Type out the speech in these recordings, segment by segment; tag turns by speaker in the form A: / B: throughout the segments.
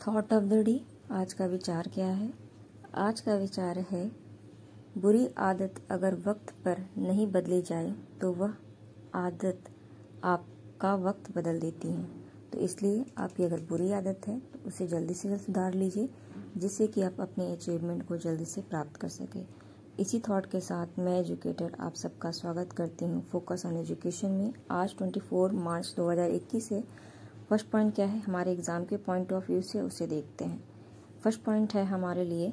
A: Thought of the day. आज का विचार क्या है? आज का विचार है, बुरी आदत अगर वक्त पर नहीं बदली जाए तो वह आदत आपका वक्त बदल देती है। तो इसलिए आपकी अगर बुरी आदत है तो उसे जल्दी से जल्द सुधार लीजिए, जिससे कि आप अपने अचीवमेंट को जल्दी से प्राप्त कर सकें। इसी थॉट के साथ मैं एजुकेटर आप सबका स्वागत करती हूँ फोकस ऑन एजुकेशन में। आज 24 मार्च 2021 है। फर्स्ट पॉइंट क्या है हमारे एग्ज़ाम के पॉइंट ऑफ व्यू से, उसे देखते हैं। फर्स्ट पॉइंट है हमारे लिए,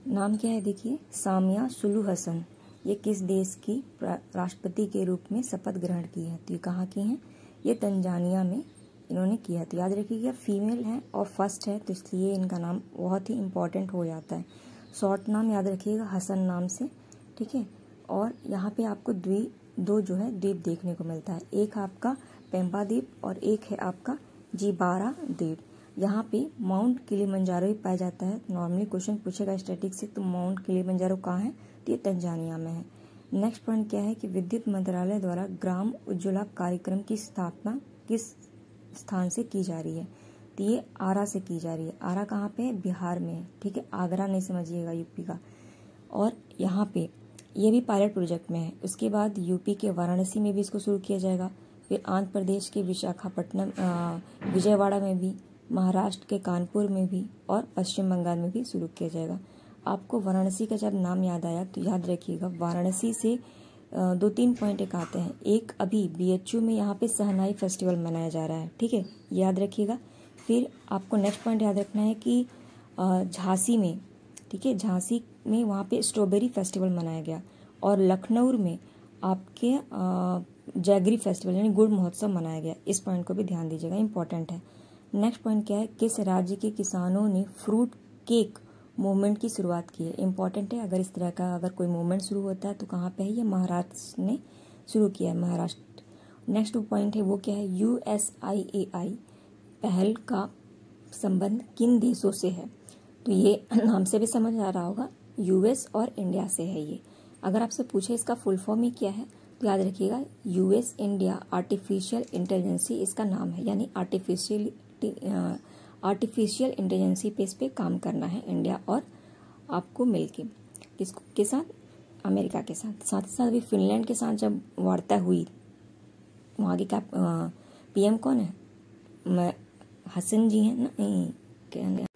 A: नाम क्या है देखिए, सामिया सुलू हसन। ये किस देश की राष्ट्रपति के रूप में शपथ ग्रहण की है? तो ये कहाँ की हैं? ये तंजानिया में इन्होंने किया है। तो याद रखिएगा फीमेल है और फर्स्ट है, तो इसलिए इनका नाम बहुत ही इम्पोर्टेंट हो जाता है। शॉर्ट नाम याद रखिएगा हसन नाम से, ठीक है। और यहाँ पे आपको दो जो है द्वीप देखने को मिलता है, एक आपका पेम्बा द्वीप और एक है आपका जीबारा द्वीप। यहाँ पे माउंट किलिमंजारो ही पाया जाता है। नॉर्मली क्वेश्चन पूछेगा स्टैटिक से, तो माउंट किलिमंजारो कहाँ है? तो ये तंजानिया में है। नेक्स्ट पॉइंट क्या है कि विद्युत मंत्रालय द्वारा ग्राम उज्ज्वला कार्यक्रम की स्थापना किस स्थान से की जा रही है? तो ये आरा से की जा रही है। आरा कहाँ पे है? बिहार में है, ठीक है। आगरा नहीं समझिएगा, यूपी का। और यहाँ पे ये भी पायलट प्रोजेक्ट में है। उसके बाद यूपी के वाराणसी में भी इसको शुरू किया जाएगा, फिर आंध्र प्रदेश के विशाखापट्टनम विजयवाड़ा में भी, महाराष्ट्र के कानपुर में भी और पश्चिम बंगाल में भी शुरू किया जाएगा। आपको वाराणसी का जब नाम याद आया तो याद रखिएगा वाराणसी से 2-3 पॉइंट एक आते हैं। एक अभी BHU में यहाँ पे सहनाई फेस्टिवल मनाया जा रहा है, ठीक है, याद रखिएगा। फिर आपको नेक्स्ट पॉइंट याद रखना है कि झांसी में, ठीक है, झांसी में वहाँ पे स्ट्रॉबेरी फेस्टिवल मनाया गया। और लखनऊ में आपके जैगरी फेस्टिवल यानी गुड़ महोत्सव मनाया गया। इस पॉइंट को भी ध्यान दीजिएगा, इंपॉर्टेंट है। नेक्स्ट पॉइंट क्या है, किस राज्य के किसानों ने फ्रूट केक मूवमेंट की शुरुआत की है? इंपॉर्टेंट है। अगर इस तरह का अगर कोई मूवमेंट शुरू होता है तो कहाँ पे है? ये महाराष्ट्र ने शुरू किया है, महाराष्ट्र। नेक्स्ट पॉइंट है वो क्या है, USIAI पहल का संबंध किन देशों से है? तो ये नाम से भी समझ आ रहा होगा, US और इंडिया से है ये। अगर आपसे पूछे इसका फुल फॉर्म ही क्या है तो याद रखिएगा US इंडिया आर्टिफिशियल इंटेलिजेंसी इसका नाम है, यानी आर्टिफिशियल इंटेलिजेंसी पे इस पे काम करना है इंडिया और आपको मिलके। किसके साथ? अमेरिका के साथ। साथ ही साथ अभी फिनलैंड के साथ जब वार्ता हुई, वहाँ की PM कौन है? हसन जी हैं ना,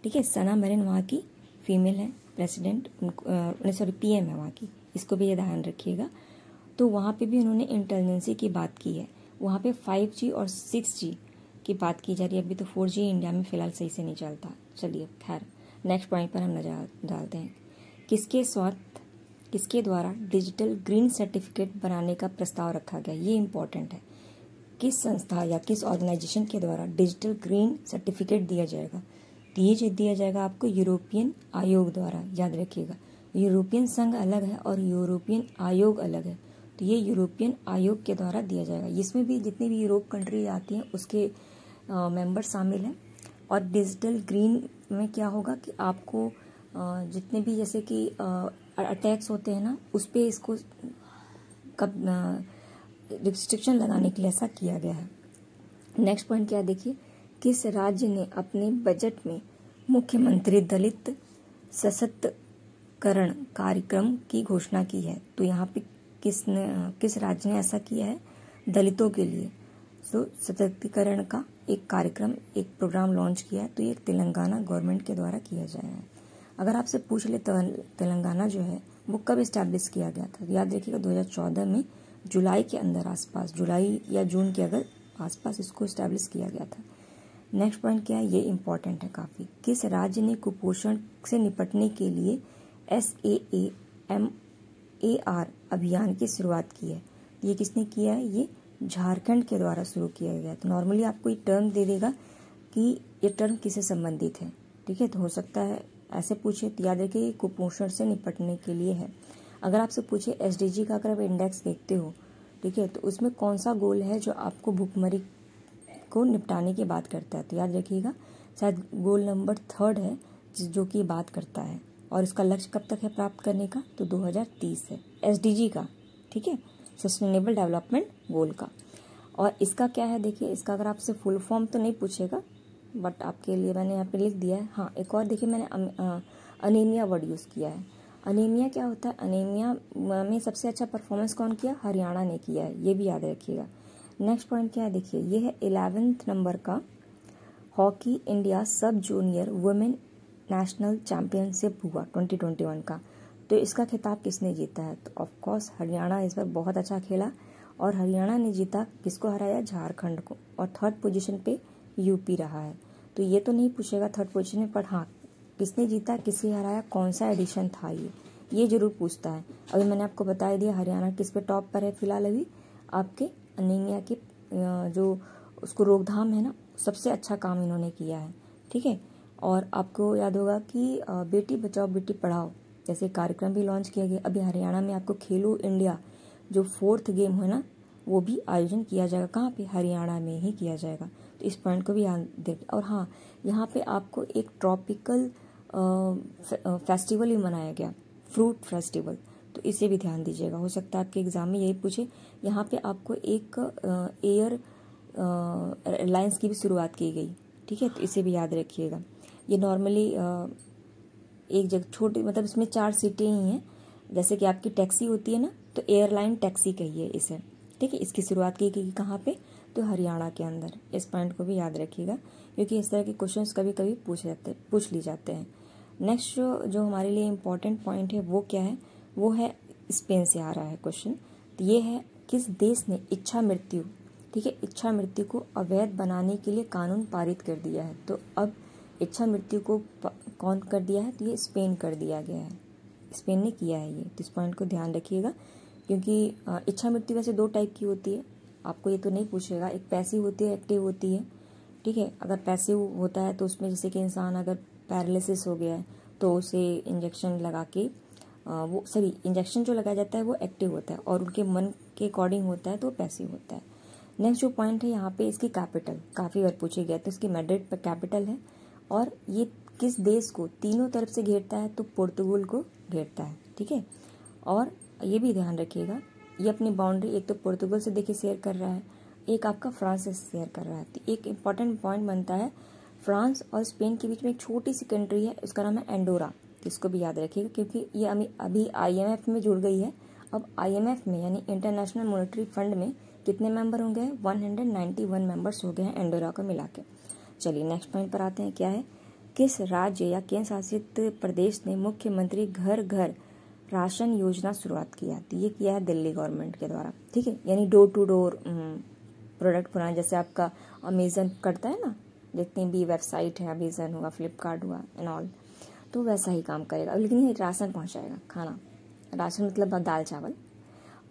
A: ठीक है। सना मरीन वहाँ की फीमेल है, प्रेसिडेंट PM है वहाँ की, इसको भी ये ध्यान रखिएगा। तो वहाँ पे भी उन्होंने इंटेलिजेंसी की बात की है। वहाँ पे 5G और 6G की बात की जा रही है। अभी तो 4G इंडिया में फिलहाल सही से नहीं चलता। चलिए खैर, नेक्स्ट पॉइंट पर हम नजर डालते हैं। किसके द्वारा डिजिटल ग्रीन सर्टिफिकेट बनाने का प्रस्ताव रखा गया? ये इंपॉर्टेंट है। किस संस्था या किस ऑर्गेनाइजेशन के द्वारा डिजिटल ग्रीन सर्टिफिकेट दिया जाएगा? तो ये दिया जाएगा आपको यूरोपियन आयोग द्वारा। याद रखिएगा, यूरोपियन संघ अलग है और यूरोपियन आयोग अलग है। तो ये यूरोपियन आयोग के द्वारा दिया जाएगा। इसमें भी जितनी भी यूरोप कंट्री आती हैं उसके मेंबर शामिल हैं। और डिजिटल ग्रीन में क्या होगा कि आपको जितने भी जैसे कि अटैक्स होते हैं ना, उस पर इसको रिस्ट्रिक्शन लगाने के लिए ऐसा किया गया है। नेक्स्ट पॉइंट क्या देखिए, किस राज्य ने अपने बजट में मुख्यमंत्री दलित सशक्तिकरण कार्यक्रम की घोषणा की है? तो यहाँ पे किस राज्य ने ऐसा किया है दलितों के लिए? तो सशक्तिकरण का एक कार्यक्रम, एक प्रोग्राम लॉन्च किया है। तो ये तेलंगाना गवर्नमेंट के द्वारा किया जाए है। अगर आपसे पूछ ले तेलंगाना जो है वो कब इस्टेब्लिश किया गया था? याद रखिएगा 2014 में जुलाई के अंदर आसपास, जुलाई या जून के अगर आसपास इसको इस्टेब्लिश किया गया था। नेक्स्ट पॉइंट क्या है, ये इंपॉर्टेंट है काफ़ी। किस राज्य ने कुपोषण से निपटने के लिए SAAMAR अभियान की शुरुआत की है? ये किसने किया है? ये झारखंड के द्वारा शुरू किया गया। तो नॉर्मली आपको ये टर्म दे देगा कि ये टर्म किससे संबंधित है, ठीक है। तो हो सकता है ऐसे पूछे, तो याद रखिए कुपोषण से निपटने के लिए है। अगर आपसे पूछे SDG का अगर आप इंडेक्स देखते हो, ठीक है, तो उसमें कौन सा गोल है जो आपको भूखमरी को निपटाने की बात करता है? तो याद रखिएगा शायद गोल नंबर 3 है जो कि बात करता है। और इसका लक्ष्य कब तक है प्राप्त करने का? तो 2030 है SDG का, ठीक है, सस्टेनेबल डेवलपमेंट गोल का। और इसका क्या है देखिए, इसका अगर आपसे फुल फॉर्म तो नहीं पूछेगा, बट आपके लिए मैंने यहाँ पे लिख दिया है। हाँ, एक और देखिए, मैंने अनीमिया वर्ड यूज़ किया है। अनीमिया क्या होता है? अनीमिया में सबसे अच्छा परफॉर्मेंस कौन किया? हरियाणा ने किया है, ये भी याद रखिएगा। नेक्स्ट पॉइंट क्या है, देखिए ये है 11th नंबर का, हॉकी इंडिया सब जूनियर वुमेन नेशनल चैम्पियनशिप हुआ 2021 का। तो इसका खिताब किसने जीता है? तो ऑफ कोर्स हरियाणा इस बार बहुत अच्छा खेला, और हरियाणा ने जीता। किसको हराया? झारखंड को। और थर्ड पोजीशन पे यूपी रहा है। तो ये तो नहीं पूछेगा थर्ड पोजीशन में, पर हाँ किसने जीता, किसे हराया, कौन सा एडिशन था, ये जरूर पूछता है। अभी मैंने आपको बता दिया हरियाणा किस पे टॉप पर है फिलहाल, अभी आपके अनीमिया के जो उसको रोकथाम है ना, सबसे अच्छा काम इन्होंने किया है। ठीक है, और आपको याद होगा कि बेटी बचाओ बेटी पढ़ाओ जैसे कार्यक्रम भी लॉन्च किया गया। अभी हरियाणा में आपको खेलो इंडिया जो 4th गेम है ना, वो भी आयोजन किया जाएगा। कहाँ पे? हरियाणा में ही किया जाएगा। तो इस पॉइंट को भी याद दें। और हाँ, यहाँ पे आपको एक ट्रॉपिकल फेस्टिवल भी मनाया गया, फ्रूट फेस्टिवल, तो इसे भी ध्यान दीजिएगा। हो सकता है आपके एग्जाम में यही पूछे। यहाँ पे आपको एक एयर एयरलाइंस की भी शुरुआत की गई। ठीक है, तो इसे भी याद रखिएगा। ये नॉर्मली एक जगह छोटी, मतलब इसमें 4 सीटें ही हैं। जैसे कि आपकी टैक्सी होती है ना, तो एयरलाइन टैक्सी कहिए इसे। ठीक है, इसकी शुरुआत की गई कहाँ पे? तो हरियाणा के अंदर। इस पॉइंट को भी याद रखिएगा, क्योंकि इस तरह के क्वेश्चंस कभी कभी पूछ ली जाते हैं। नेक्स्ट जो हमारे लिए इम्पोर्टेंट पॉइंट है वो क्या है? वो है स्पेन से आ रहा है क्वेश्चन। तो ये है, किस देश ने इच्छा मृत्यु, ठीक है, इच्छा मृत्यु को अवैध बनाने के लिए कानून पारित कर दिया है? तो अब इच्छा मृत्यु को कौन कर दिया है? तो ये स्पेन कर दिया गया है, स्पेन ने किया है ये। तो इस पॉइंट को ध्यान रखिएगा, क्योंकि इच्छा मृत्यु वैसे 2 टाइप की होती है। आपको ये तो नहीं पूछेगा, एक पैसिव होती है, एक्टिव होती है। ठीक है, अगर पैसिव होता है तो उसमें जैसे कि इंसान अगर पैरालिसिस हो गया है तो उसे इंजेक्शन लगा के इंजेक्शन जो लगाया जाता है वो एक्टिव होता है, और उनके मन के अकॉर्डिंग होता है तो पैसिव होता है। नेक्स्ट जो पॉइंट है यहाँ पे, इसकी कैपिटल काफ़ी बार पूछे गया, तो इसकी मैड्रिड पर कैपिटल है। और ये किस देश को तीनों तरफ से घेरता है? तो पोर्तुगल को घेरता है। ठीक है, और ये भी ध्यान रखिएगा, ये अपनी बाउंड्री एक तो पोर्तुगल से देखिए शेयर कर रहा है, एक आपका फ्रांस से शेयर कर रहा है। तो एक इम्पॉर्टेंट पॉइंट बनता है, फ्रांस और स्पेन के बीच में एक छोटी सी कंट्री है, उसका नाम है एंडोरा। इसको भी याद रखिएगा, क्योंकि ये अभी IMF में जुड़ गई है। अब IMF में यानी इंटरनेशनल मॉनेटरी फंड में कितने मेंबर होंगे? 191 मेंबर्स हो गए हैं एंडोरा को मिला के। चलिए नेक्स्ट पॉइंट पर आते हैं, क्या है? किस राज्य या केंद्र शासित प्रदेश ने मुख्यमंत्री घर घर राशन योजना शुरुआत किया? तो ये किया है दिल्ली गवर्नमेंट के द्वारा। ठीक है, यानी डोर टू डोर प्रोडक्ट बनाना, जैसे आपका अमेजन करता है ना, जितनी भी वेबसाइट है, अमेजन हुआ, फ्लिपकार्ट हुआ एंड ऑल, तो वैसा ही काम करेगा, लेकिन ये राशन पहुंचाएगा, खाना, राशन मतलब दाल चावल।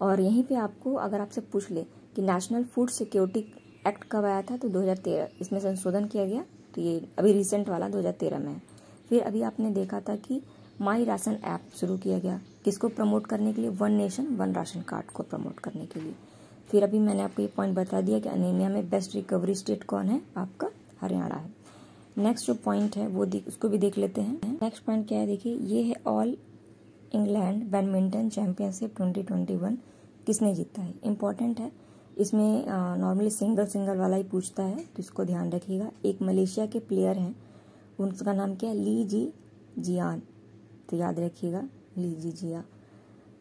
A: और यहीं पे आपको अगर आपसे पूछ ले कि नेशनल फूड सिक्योरिटी एक्ट कब आया था? तो 2013, इसमें संशोधन किया गया। तो ये अभी रिसेंट वाला 2013 में है। फिर अभी आपने देखा था कि माई राशन ऐप शुरू किया गया, किसको प्रमोट करने के लिए? 1 नेशन 1 राशन कार्ड को प्रमोट करने के लिए। फिर अभी मैंने आपको ये पॉइंट बता दिया कि अनीमिया में बेस्ट रिकवरी स्टेट कौन है? आपका हरियाणा है। नेक्स्ट जो पॉइंट है वो उसको भी देख लेते हैं। नेक्स्ट पॉइंट क्या है? देखिए ये है ऑल इंग्लैंड बैडमिंटन चैंपियनशिप 2021 किसने जीता है? इम्पॉर्टेंट है, इसमें नॉर्मली सिंगल वाला ही पूछता है, तो इसको ध्यान रखिएगा। एक मलेशिया के प्लेयर हैं, उनका नाम क्या है? ली जी जियान, तो याद रखिएगा ली जी जिया।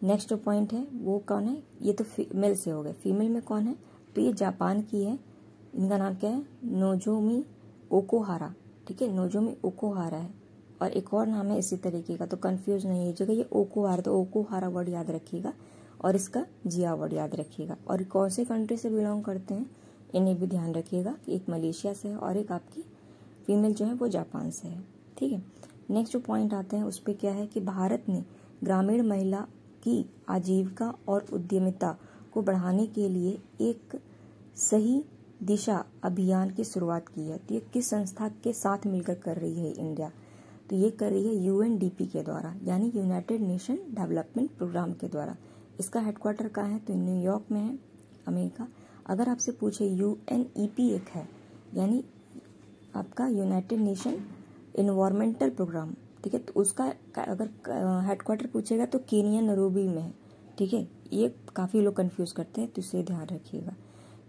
A: नेक्स्ट जो पॉइंट है वो कौन है? ये तो मेल से हो गए, फीमेल में कौन है? तो ये जापान की है, इनका नाम क्या है? Nozomi Okuhara. ठीक है, नोजोमी ओकुहारा है, और एक और नाम है इसी तरीके का, तो कंफ्यूज नहीं कीजिएगा। ये ओकुहारा, तो ओकुहारा वर्ड याद रखिएगा, और इसका जिया वर्ड याद रखिएगा। और कौन से कंट्री से बिलोंग करते हैं इन्हें भी ध्यान रखिएगा, कि एक मलेशिया से है और एक आपकी फीमेल जो है वो जापान से है। ठीक है, नेक्स्ट जो पॉइंट आते हैं उस पर क्या है कि भारत ने ग्रामीण महिला की आजीविका और उद्यमिता को बढ़ाने के लिए एक सही दिशा अभियान की शुरुआत की है। तो ये किस संस्था के साथ मिलकर कर रही है इंडिया? तो ये कर रही है UNDP के द्वारा, यानी यूनाइटेड नेशन डेवलपमेंट प्रोग्राम के द्वारा। इसका हेडक्वार्टर कहाँ है? तो न्यूयॉर्क में है, अमेरिका। अगर आपसे पूछे UNEP एक है, यानी आपका यूनाइटेड नेशन इन्वायरमेंटल प्रोग्राम, ठीक है, तो उसका अगर हेडक्वार्टर पूछेगा तो केनिया नैरोबी में है। ठीक है, ये काफ़ी लोग कंफ्यूज करते हैं, तो इसे ध्यान रखिएगा।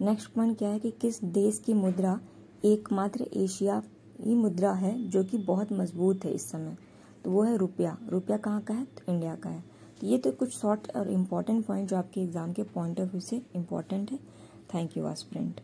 A: नेक्स्ट पॉइंट क्या है कि किस देश की मुद्रा एकमात्र एशिया ही मुद्रा है जो कि बहुत मजबूत है इस समय, तो वो है रुपया। रुपया कहाँ का है? तो इंडिया का है। तो ये तो कुछ शॉर्ट और इम्पॉर्टेंट पॉइंट जो आपके एग्ज़ाम के पॉइंट ऑफ व्यू से इम्पॉर्टेंट है। Thank you aspirant.